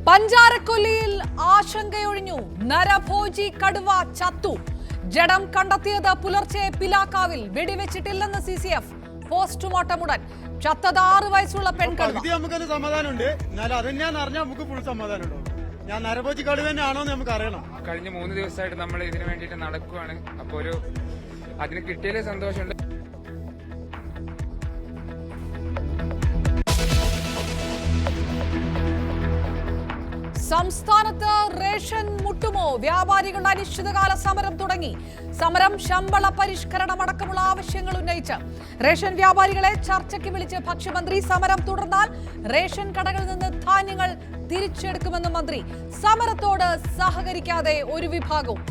പഞ്ചാരക്കൊല്ലിയിൽ ആശങ്കയൊഴിഞ്ഞു. നരഭോജി കടുവ ചത്തു. ജഡം കണ്ടെത്തിയത് പുലർച്ചെ പിലാക്കാവിൽ. വെടിവെച്ചിട്ടില്ലെന്ന് CCF. പോസ്റ്റ്മോർട്ടം ഉടൻ. ചത്തത് 6 വയസ്സുള്ള പെൺകടുവ. നമുക്ക് സമാധാനമുണ്ട്. ഞാൻ നരഭോജി കടുവ തന്നെയാണോ നമുക്ക് അറിയണം. കഴിഞ്ഞ 3 ദിവസമായിട്ട് നമ്മൾ ഇതിനു വേണ്ടിയിട്ട് നടക്കുവാണ്. അപ്പോൾ അതിന് കിട്ടിയതിൽ സന്തോഷമുണ്ട്. സംസ്ഥാനത്ത് റേഷൻ മുട്ടുമോ? വ്യാപാരികൾ അനിശ്ചിതകാല സമരം തുടങ്ങി. സമരം ശമ്പള പരിഷ്കരണം അടക്കമുള്ള ആവശ്യങ്ങൾ ഉന്നയിച്ച് റേഷൻ വ്യാപാരികളെ ചർച്ചയ്ക്ക് വിളിച്ച് ഭക്ഷ്യമന്ത്രി. സമരം തുടർന്നാൽ റേഷൻ കടകളിൽ നിന്ന് ധാന്യങ്ങൾ തിരിച്ചെടുക്കുമെന്ന് മന്ത്രി. സമരത്തോട് സഹകരിക്കാതെ ഒരു വിഭാഗവും.